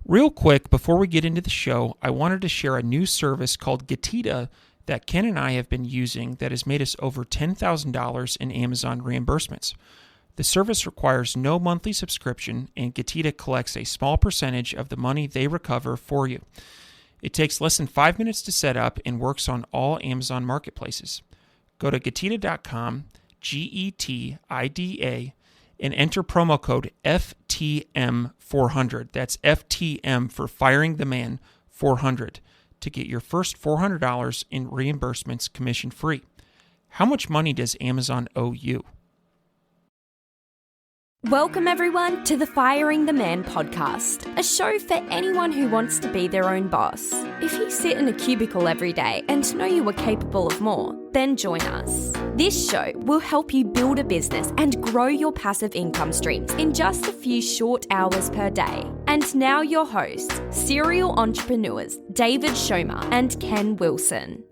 Real quick, before we get into the show, I wanted to share a new service called Getita that Ken and I have been using that has made us over $10,000 in Amazon reimbursements. The service requires no monthly subscription, and Getita collects a small percentage of the money they recover for you. It takes less than 5 minutes to set up and works on all Amazon marketplaces. Go to Getita.com, Getida, and enter promo code FTM400. That's FTM for Firing the Man 400 to get your first $400 in reimbursements commission free. How much money does Amazon owe you? Welcome everyone to the Firing the Man podcast, a show for anyone who wants to be their own boss. If you sit in a cubicle every day and know you are capable of more, then join us. This show will help you build a business and grow your passive income streams in just a few short hours per day. And now your hosts, serial entrepreneurs David Schomer and Ken Wilson.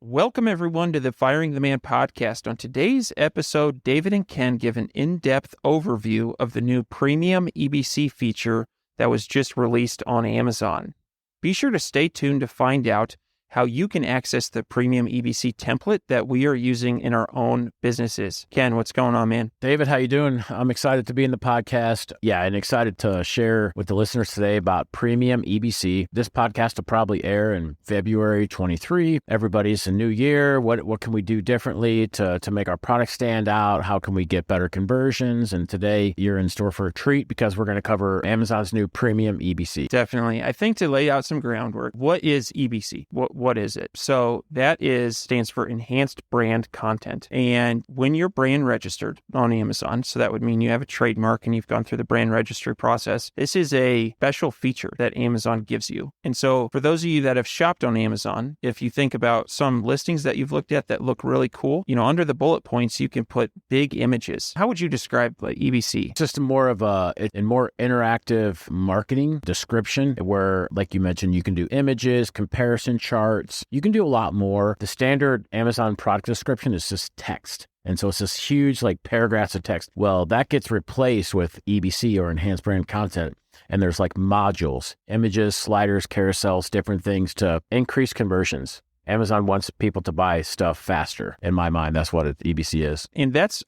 Welcome, everyone, to the Firing the Man podcast. On today's episode, David and Ken give an in-depth overview of the new Premium EBC feature that was just released on Amazon. Be sure to stay tuned to find out how you can access the Premium EBC template that we are using in our own businesses. Ken, what's going on, man? David, how you doing? I'm excited to be in the podcast. Yeah, and excited to share with the listeners today about Premium EBC. This podcast will probably air in February 23. Everybody's a new year. What can we do differently to make our product stand out? How can we get better conversions? And today you're in store for a treat because we're going to cover Amazon's new Premium EBC. Definitely. I think to lay out some groundwork, what is EBC? What is it? So that stands for Enhanced Brand Content. And when you're brand registered on Amazon, so that would mean you have a trademark and you've gone through the brand registry process, this is a special feature that Amazon gives you. And so for those of you that have shopped on Amazon, if you think about some listings that you've looked at that look really cool, under the bullet points, you can put big images. How would you describe EBC? Just more of a more interactive marketing description where, like you mentioned, you can do images, comparison charts. You can do a lot more. The standard Amazon product description is just text. And so it's this huge paragraphs of text. Well, that gets replaced with EBC or enhanced brand content. And there's modules, images, sliders, carousels, different things to increase conversions. Amazon wants people to buy stuff faster. In my mind, that's what EBC is. And that's,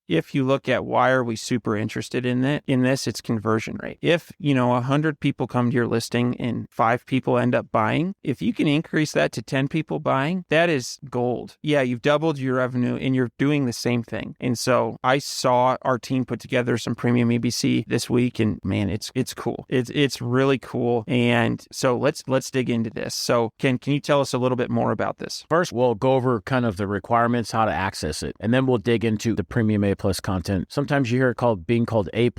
if you look at why are we super interested in this, it's conversion rate. If, 100 people come to your listing and 5 people end up buying, if you can increase that to 10 people buying, that is gold. Yeah, you've doubled your revenue and you're doing the same thing. And so I saw our team put together some Premium EBC this week and man, it's cool. It's really cool. And so let's dig into this. So can you tell us a little bit more about this? First, we'll go over kind of the requirements, how to access it, and then we'll dig into the Premium A+ content. Sometimes you hear it being called A+,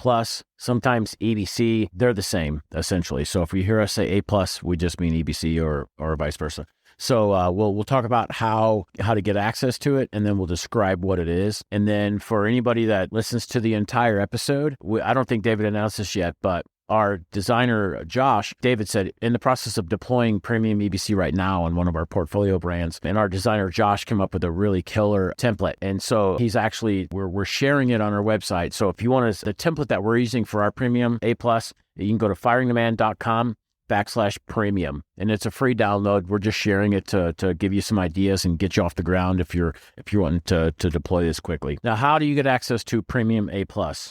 sometimes EBC. They're the same, essentially. So if you hear us say A+, we just mean EBC or vice versa. So we'll talk about how to get access to it, and then we'll describe what it is. And then for anybody that listens to the entire episode, I don't think David announced this yet, but our designer, Josh, David said, in the process of deploying Premium EBC right now on one of our portfolio brands, and our designer, Josh, came up with a really killer template. And so he's actually, we're sharing it on our website. So if you want the template that we're using for our Premium A+, you can go to firingtheman.com/premium. And it's a free download. We're just sharing it to give you some ideas and get you off the ground if you're wanting to deploy this quickly. Now, how do you get access to Premium A+?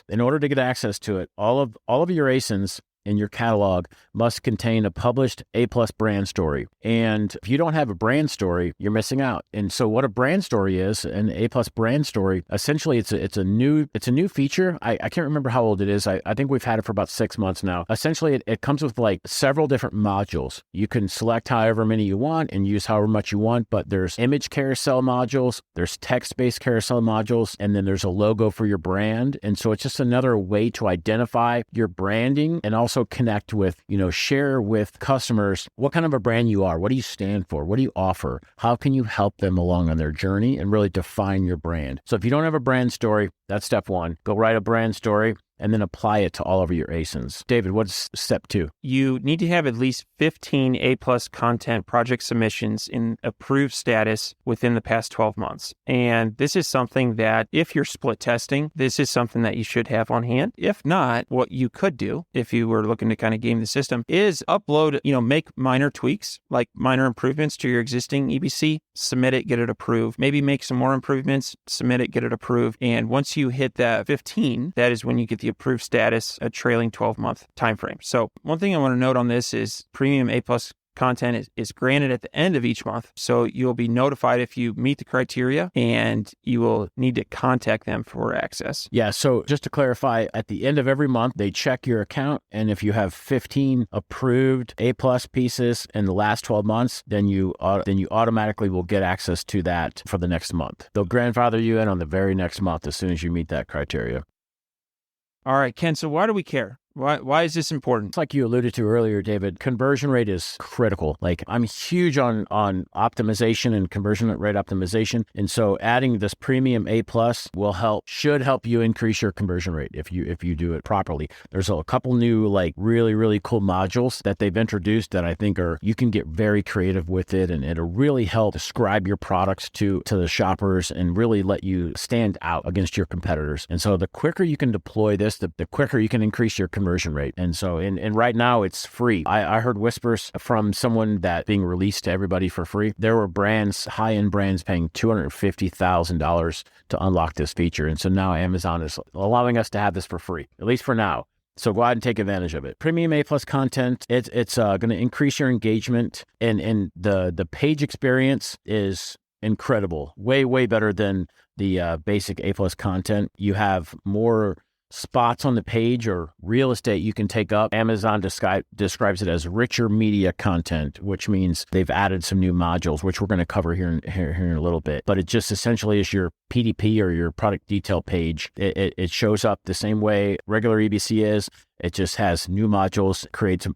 In order to get access to it, all of your ASINs in your catalog must contain a published A+ brand story. And if you don't have a brand story, you're missing out. And so what a brand story is, an A+ brand story, essentially it's a new feature. I can't remember how old it is. I think we've had it for about 6 months now. Essentially, it comes with several different modules. You can select however many you want and use however much you want, but there's image carousel modules, there's text-based carousel modules, and then there's a logo for your brand. And so it's just another way to identify your branding and also connect with, share with customers what kind of a brand you are. What do you stand for? What do you offer? How can you help them along on their journey and really define your brand? So if you don't have a brand story, that's step one. Go write a brand story. and then apply it to all of your ASINs. David, what's step 2? You need to have at least 15 A-plus content project submissions in approved status within the past 12 months. And this is something that if you're split testing, this is something that you should have on hand. If not, what you could do if you were looking to kind of game the system is upload, make minor tweaks, like minor improvements to your existing EBC, submit it, get it approved, maybe make some more improvements, submit it, get it approved. And once you hit that 15, that is when you get the approved status, a trailing 12-month timeframe. So one thing I want to note on this is Premium A-plus content is granted at the end of each month. So you'll be notified if you meet the criteria, and you will need to contact them for access. Yeah. So just to clarify, at the end of every month, they check your account. And if you have 15 approved A-plus pieces in the last 12 months, then you automatically will get access to that for the next month. They'll grandfather you in on the very next month as soon as you meet that criteria. All right, Ken, so why do we care? Why is this important? It's like you alluded to earlier, David. Conversion rate is critical. Like, I'm huge on optimization and conversion rate optimization. And so adding this Premium A+ should help you increase your conversion rate if you do it properly. There's a couple new, like, really, really cool modules that they've introduced that I think you can get very creative with it, and it'll really help describe your products to the shoppers and really let you stand out against your competitors. And so the quicker you can deploy this, the quicker you can increase your conversion rate. And so, and right now it's free. I heard whispers from someone that being released to everybody for free. There were brands, high-end brands, paying $250,000 to unlock this feature. And so now Amazon is allowing us to have this for free, at least for now. So go ahead and take advantage of it. Premium A+ content, it's going to increase your engagement, and the page experience is incredible. Way, way better than the basic A+ content. You have more spots on the page or real estate you can take up. Amazon describes it as richer media content, which means they've added some new modules, which we're going to cover here in a little bit. But it just essentially is your PDP or your product detail page. It shows up the same way regular EBC is. It just has new modules,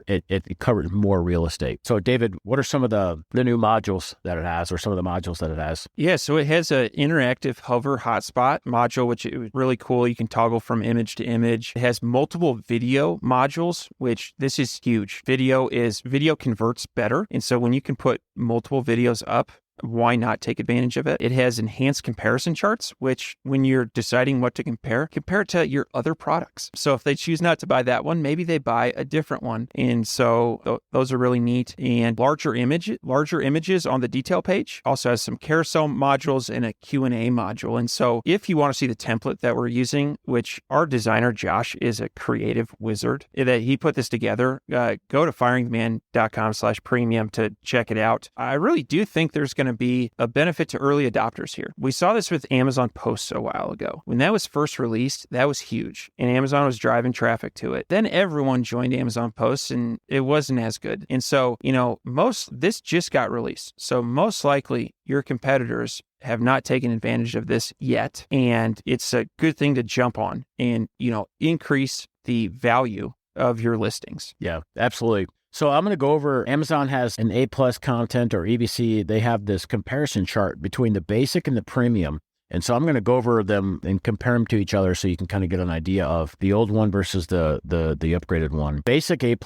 it covers more real estate. So David, what are some of the new modules that it has, or some of the modules that it has? Yeah, so it has an interactive hover hotspot module, which is really cool. You can toggle from image to image. It has multiple video modules, which this is huge. Video converts better. And so when you can put multiple videos up, why not take advantage of it? It has enhanced comparison charts, which when you're deciding what to compare it to your other products. So if they choose not to buy that one, maybe they buy a different one. And so those are really neat. And larger images on the detail page. Also has some carousel modules and a Q&A module. And so if you want to see the template that we're using, which our designer, Josh, is a creative wizard, that he put this together, go to firingtheman.com/premium to check it out. I really do think there's going to be a benefit to early adopters here. We saw this with Amazon Posts a while ago. When that was first released, that was huge, and Amazon was driving traffic to it. Then everyone joined Amazon Posts, and it wasn't as good. And so, this just got released. So most likely your competitors have not taken advantage of this yet, and it's a good thing to jump on and, increase the value of your listings. Yeah, absolutely. So I'm going to go over, Amazon has an A+ content or EBC. They have this comparison chart between the basic and the premium. And so I'm going to go over them and compare them to each other so you can kind of get an idea of the old one versus the upgraded one. Basic A+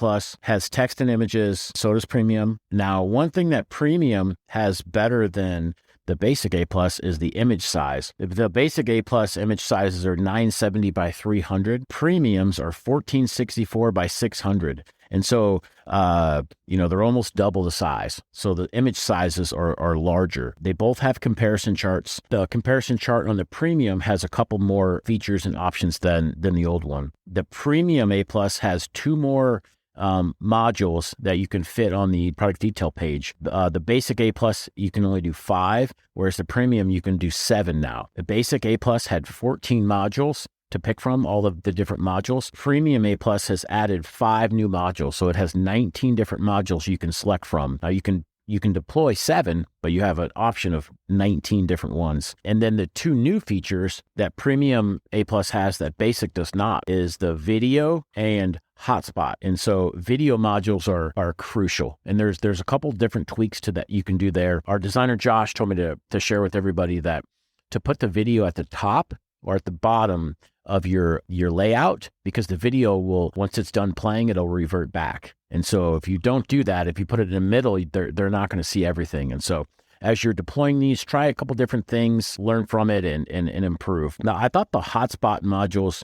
has text and images, so does premium. Now, one thing that premium has better than the basic A+ is the image size. The basic A+ image sizes are 970 by 300. Premiums are 1464 by 600. And so, they're almost double the size. So the image sizes are larger. They both have comparison charts. The comparison chart on the premium has a couple more features and options than the old one. The premium A+ has two more modules that you can fit on the product detail page. The basic A+, you can only do 5, whereas the premium, you can do 7 now. The basic A+ had 14 modules to pick from, all of the different modules. Premium A+ has added 5 new modules, so it has 19 different modules you can select from. Now you can deploy 7, but you have an option of 19 different ones. And then the 2 new features that Premium A+ has that Basic does not is the video and hotspot. And so video modules are crucial. And there's a couple different tweaks to that you can do there. Our designer Josh told me to share with everybody that to put the video at the top or at the bottom of your layout, because the video will, once it's done playing, it'll revert back. And so if you don't do that, if you put it in the middle, they're not going to see everything. And so as you're deploying these, try a couple different things, learn from it, and improve. Now, I thought the hotspot modules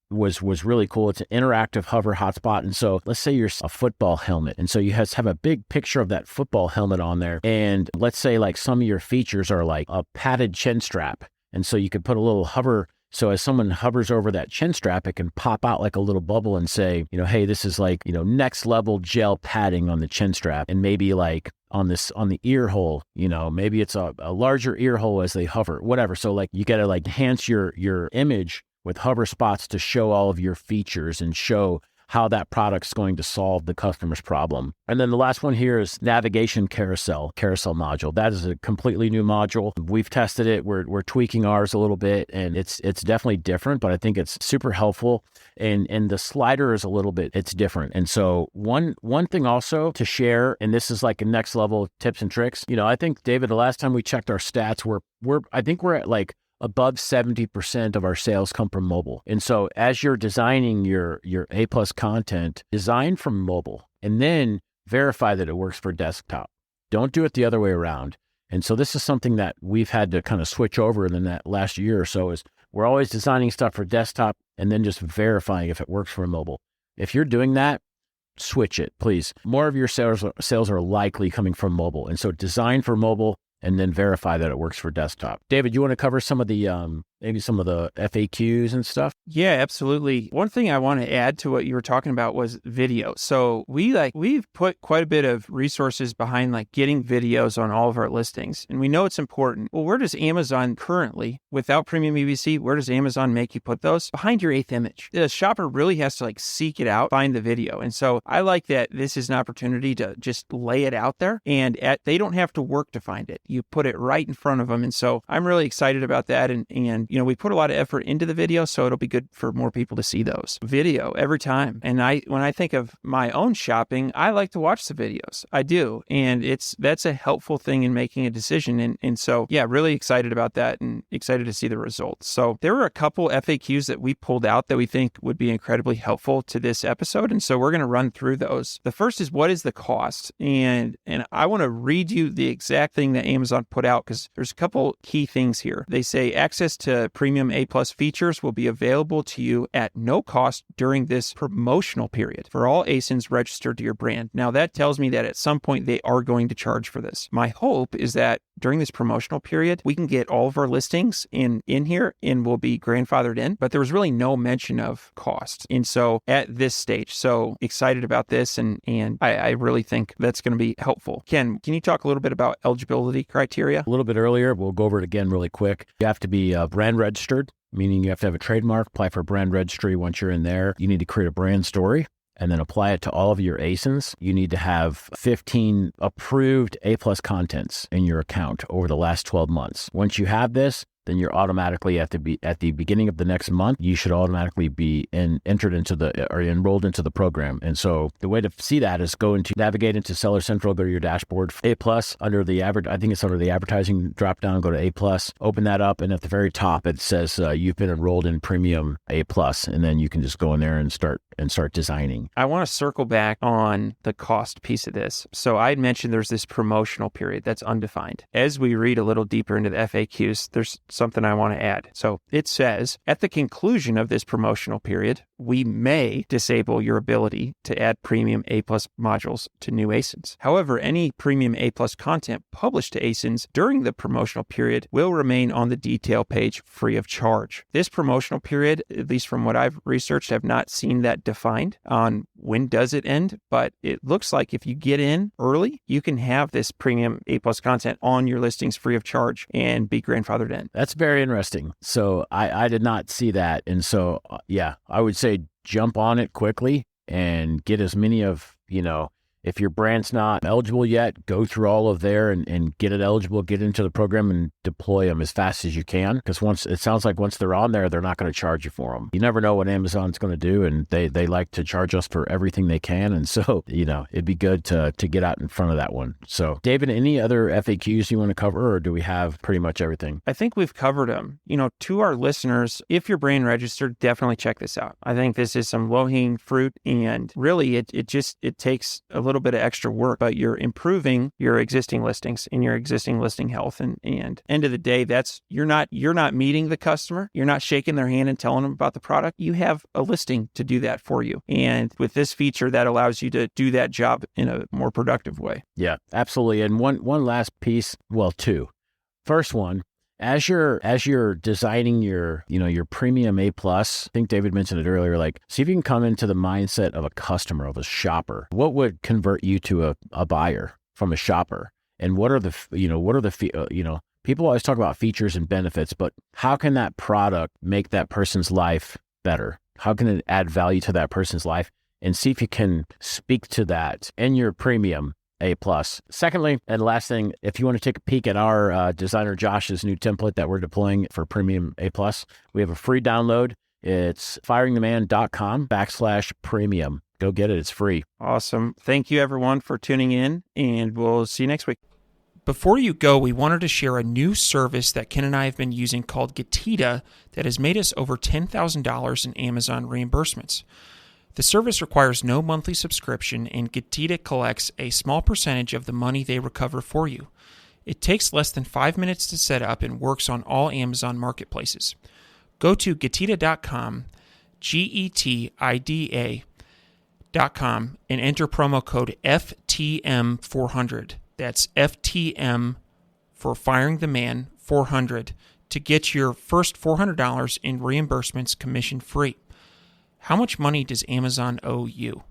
was really cool. It's an interactive hover hotspot. And so let's say you're a football helmet. And so you have a big picture of that football helmet on there. And let's say like some of your features are like a padded chin strap. And so you could put a little hover. So as someone hovers over that chin strap, it can pop out like a little bubble and say, hey, this is like, next level gel padding on the chin strap. And maybe like on the ear hole, maybe it's a larger ear hole as they hover, whatever. So like you got to like enhance your image with hover spots to show all of your features and show how that product's going to solve the customer's problem. And then the last one here is navigation carousel module. That is a completely new module. We've tested it. We're tweaking ours a little bit, and it's definitely different, but I think it's super helpful. And the slider is a little bit, it's different. And so one thing also to share, and this is like a next level tips and tricks. I think, David, the last time we checked our stats, I think we're at like above 70% of our sales come from mobile. And so as you're designing your A+ content, design from mobile and then verify that it works for desktop. Don't do it the other way around. And so this is something that we've had to kind of switch over in that last year or so, is we're always designing stuff for desktop and then just verifying if it works for mobile. If you're doing that, switch it, please. More of your sales are likely coming from mobile. And so design for mobile and then verify that it works for desktop. David, you want to cover some of the maybe some of the FAQs and stuff? Yeah, absolutely. One thing I want to add to what you were talking about was video. So we've put quite a bit of resources behind like getting videos on all of our listings, and we know it's important. Well, where does Amazon currently, without Premium EBC, where does Amazon make you put those? Behind your 8th image. The shopper really has to like seek it out, find the video. And so I like that this is an opportunity to just lay it out there, and they don't have to work to find it. You put it right in front of them. And so I'm really excited about that. And we put a lot of effort into the video, so it'll be good for more people to see those video every time. And when I think of my own shopping, I like to watch the videos. I do. And that's a helpful thing in making a decision. And so, yeah, really excited about that and excited to see the results. So there were a couple FAQs that we pulled out that we think would be incredibly helpful to this episode. And so we're going to run through those. The first is, what is the cost? And I want to read you the exact thing that Amazon put out, because there's a couple key things here. They say access to Premium A+ features will be available to you at no cost during this promotional period for all ASINs registered to your brand. Now, that tells me that at some point they are going to charge for this. My hope is that during this promotional period, we can get all of our listings in here and will be grandfathered in, but there was really no mention of cost. And so at this stage, so excited about this, and I really think that's going to be helpful. Ken, can you talk a little bit about eligibility criteria? A little bit earlier, we'll go over it again really quick. You have to be brand registered, meaning you have to have a trademark, apply for brand registry. Once you're in there, you need to create a brand story and then apply it to all of your ASINs. You need to have 15 approved A+ contents in your account over the last 12 months. Once you have this, then you're automatically at the beginning of the next month, you should automatically be enrolled into the program. And so the way to see that is navigate into Seller Central, go to your dashboard, A+, under the I think it's under the advertising drop down, go to A+, open that up, and at the very top it says you've been enrolled in Premium A+, and then you can just go in there and start designing. I want to circle back on the cost piece of this. So I had mentioned there's this promotional period that's undefined. As we read a little deeper into the FAQs, there's something I want to add. So it says, at the conclusion of this promotional period, we may disable your ability to add Premium A+ modules to new ASINs. However, any Premium A+ content published to ASINs during the promotional period will remain on the detail page free of charge. This promotional period, at least from what I've researched, have not seen that defined on when does it end, but it looks like if you get in early, you can have this Premium A+ content on your listings free of charge and be grandfathered in. That's very interesting. So I did not see that. And so, yeah, I would say jump on it quickly and get as many of, If your brand's not eligible yet, go through all of there and get it eligible, get into the program and deploy them as fast as you can. Because once they're on there, they're not going to charge you for them. You never know what Amazon's going to do, and they like to charge us for everything they can. And so, it'd be good to get out in front of that one. So, David, any other FAQs you want to cover, or do we have pretty much everything? I think we've covered them. To our listeners, if you're brand registered, definitely check this out. I think this is some low-hanging fruit, and really it takes a little bit of extra work, but you're improving your existing listings and your existing listing health. And end of the day, you're not meeting the customer. You're not shaking their hand and telling them about the product. You have a listing to do that for you. And with this feature, that allows you to do that job in a more productive way. Yeah, absolutely. And one last piece, well, two. First one, as you're designing your Premium A+, I think David mentioned it earlier, see if you can come into the mindset of a customer, of a shopper. What would convert you to a buyer from a shopper? And what are the people always talk about features and benefits, but how can that product make that person's life better? How can it add value to that person's life? And see if you can speak to that in your Premium A+. Secondly, and last thing, if you want to take a peek at our designer Josh's new template that we're deploying for Premium A+, we have a free download. It's firingtheman.com/premium. Go get it. It's free. Awesome. Thank you, everyone, for tuning in, and we'll see you next week. Before you go, we wanted to share a new service that Ken and I have been using called Getita that has made us over $10,000 in Amazon reimbursements. The service requires no monthly subscription, and Getita collects a small percentage of the money they recover for you. It takes less than 5 minutes to set up and works on all Amazon marketplaces. Go to Getita.com, Getida.com, and enter promo code FTM400. That's FTM for Firing the Man 400 to get your first $400 in reimbursements commission free. How much money does Amazon owe you?